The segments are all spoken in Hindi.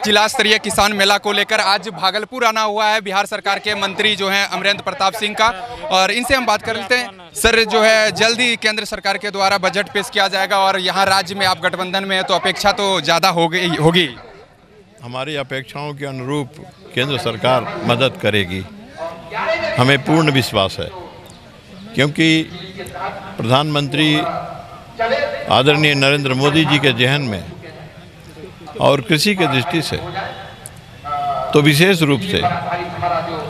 जिला स्तरीय किसान मेला को लेकर आज भागलपुर आना हुआ है बिहार सरकार के मंत्री जो हैं अमरेंद्र प्रताप सिंह का, और इनसे हम बात कर लेते हैं। सर, जो है जल्दी केंद्र सरकार के द्वारा बजट पेश किया जाएगा और यहाँ राज्य में आप गठबंधन में है तो अपेक्षा तो ज़्यादा होगी। हमारी अपेक्षाओं के अनुरूप केंद्र सरकार मदद करेगी, हमें पूर्ण विश्वास है, क्योंकि प्रधानमंत्री आदरणीय नरेंद्र मोदी जी के जहन में और कृषि के दृष्टि से तो विशेष रूप से,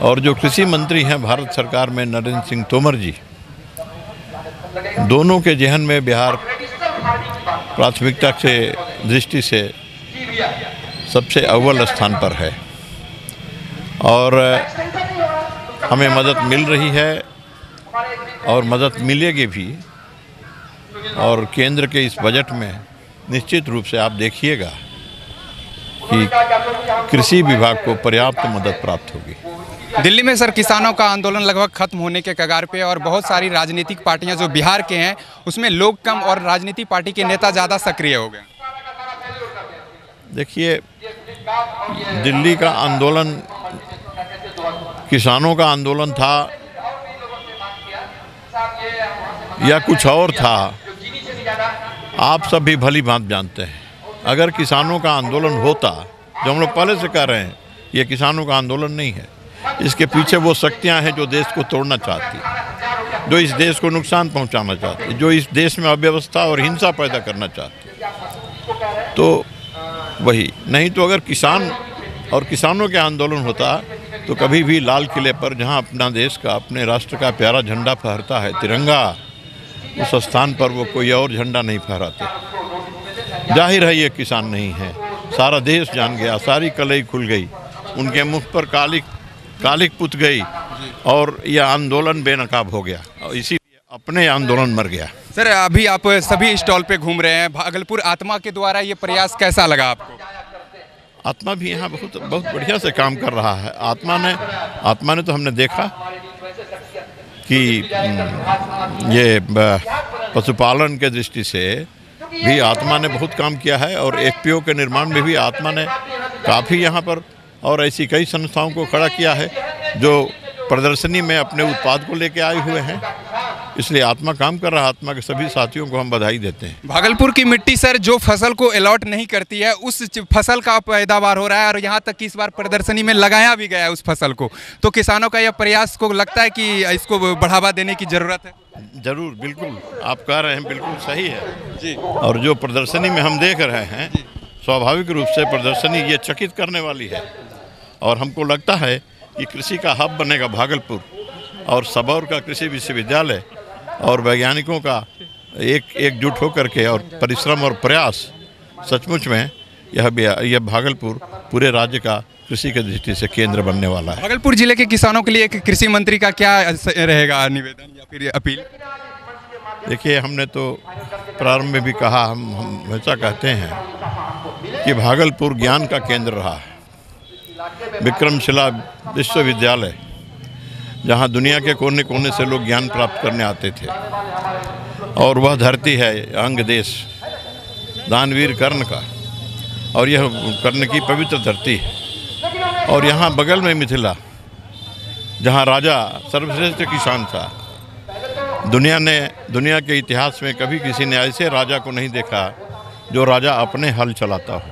और जो कृषि मंत्री हैं भारत सरकार में नरेंद्र सिंह तोमर जी, दोनों के जहन में बिहार प्राथमिकता से दृष्टि से सबसे अव्वल स्थान पर है और हमें मदद मिल रही है और मदद मिलेगी भी। और केंद्र के इस बजट में निश्चित रूप से आप देखिएगा कि कृषि विभाग को पर्याप्त मदद प्राप्त होगी। दिल्ली में सर किसानों का आंदोलन लगभग खत्म होने के कगार पे और बहुत सारी राजनीतिक पार्टियां जो बिहार के हैं उसमें लोग कम और राजनीतिक पार्टी के नेता ज़्यादा सक्रिय हो गए। देखिए, दिल्ली का आंदोलन किसानों का आंदोलन था या कुछ और था, आप सब भी भली भांति जानते हैं। अगर किसानों का आंदोलन होता, जो हम लोग पहले से कह रहे हैं, ये किसानों का आंदोलन नहीं है, इसके पीछे वो शक्तियां हैं जो देश को तोड़ना चाहती, जो इस देश को नुकसान पहुंचाना चाहती, जो इस देश में अव्यवस्था और हिंसा पैदा करना चाहती। तो वही नहीं तो अगर किसान और किसानों के आंदोलन होता तो कभी भी लाल किले पर, जहां अपना देश का, अपने राष्ट्र का प्यारा झंडा फहरता है, तिरंगा, उस स्थान पर वो कोई और झंडा नहीं फहराते। जाहिर है ये किसान नहीं है, सारा देश जान गया, सारी कलई खुल गई, उनके मुख पर कालिक पुत गई और यह आंदोलन बेनकाब हो गया और इसीलिए अपने आंदोलन मर गया। सर, अभी आप सभी स्टॉल पे घूम रहे हैं, भागलपुर आत्मा के द्वारा ये प्रयास कैसा लगा आपको? आत्मा भी यहाँ बहुत बढ़िया से काम कर रहा है। आत्मा ने तो हमने देखा कि ये पशुपालन के दृष्टि से भी आत्मा ने बहुत काम किया है और एफपीओ के निर्माण में भी आत्मा ने काफ़ी यहाँ पर और ऐसी कई संस्थाओं को खड़ा किया है जो प्रदर्शनी में अपने उत्पाद को लेके आए हुए हैं। इसलिए आत्मा काम कर रहा है। आत्मा के सभी साथियों को हम बधाई देते हैं। भागलपुर की मिट्टी सर जो फसल को अलॉट नहीं करती है उस फसल का पैदावार हो रहा है और यहाँ तक कि इस बार प्रदर्शनी में लगाया भी गया है उस फसल को। तो किसानों का यह प्रयास को लगता है कि इसको बढ़ावा देने की ज़रूरत है। जरूर, बिल्कुल आप कह रहे हैं, बिल्कुल सही है जी। और जो प्रदर्शनी में हम देख रहे हैं, स्वाभाविक रूप से प्रदर्शनी ये चकित करने वाली है और हमको लगता है कि कृषि का हब बनेगा भागलपुर और सबौर का कृषि विश्वविद्यालय और वैज्ञानिकों का एकजुट होकर के और परिश्रम और प्रयास सचमुच में यह भागलपुर पूरे राज्य का कृषि के दृष्टि से केंद्र बनने वाला है। भागलपुर जिले के किसानों के लिए एक कृषि मंत्री का क्या रहेगा निवेदन या फिर अपील? देखिए, हमने तो प्रारंभ में भी कहा, हम हमेशा कहते हैं कि भागलपुर ज्ञान का केंद्र रहा है। विक्रमशिला विश्वविद्यालय, जहां दुनिया के कोने कोने से लोग ज्ञान प्राप्त करने आते थे, और वह धरती है अंग देश दानवीर कर्ण का, और यह कर्ण की पवित्र धरती है। और यहाँ बगल में मिथिला, जहाँ राजा सर्वश्रेष्ठ किसान था। दुनिया के इतिहास में कभी किसी ने ऐसे राजा को नहीं देखा जो राजा अपने हल चलाता हो।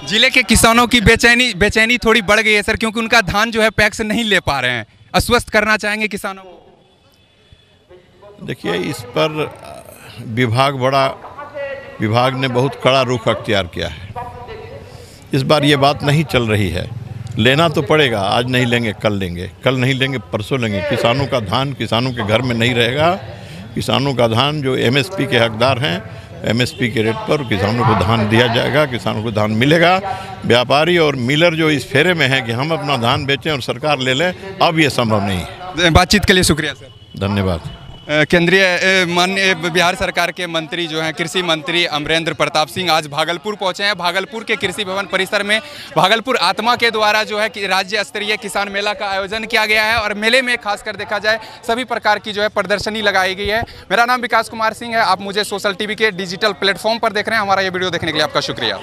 जिले के किसानों की बेचैनी थोड़ी बढ़ गई है सर, क्योंकि उनका धान जो है पैक्स नहीं ले पा रहे हैं। आश्वस्त करना चाहेंगे किसानों को? देखिए, इस पर विभाग ने बहुत कड़ा रुख अख्तियार किया है। इस बार ये बात नहीं चल रही है, लेना तो पड़ेगा, आज नहीं लेंगे कल लेंगे, कल नहीं लेंगे परसों लेंगे। किसानों का धान किसानों के घर में नहीं रहेगा। किसानों का धान जो एमएसपी के हकदार हैं, एमएसपी के रेट पर किसानों को धान दिया जाएगा, किसानों को धान मिलेगा। व्यापारी और मिलर जो इस फेरे में है कि हम अपना धान बेचें और सरकार ले लें, अब ये संभव नहीं है। बातचीत के लिए शुक्रिया सर। धन्यवाद। केंद्रीय माननीय बिहार सरकार के मंत्री जो हैं कृषि मंत्री अमरेंद्र प्रताप सिंह आज भागलपुर पहुंचे हैं। भागलपुर के कृषि भवन परिसर में भागलपुर आत्मा के द्वारा जो है कि राज्य स्तरीय किसान मेला का आयोजन किया गया है और मेले में खासकर देखा जाए सभी प्रकार की जो है प्रदर्शनी लगाई गई है। मेरा नाम विकास कुमार सिंह है। आप मुझे सोशल टीवी के डिजिटल प्लेटफॉर्म पर देख रहे हैं। हमारा ये वीडियो देखने के लिए आपका शुक्रिया।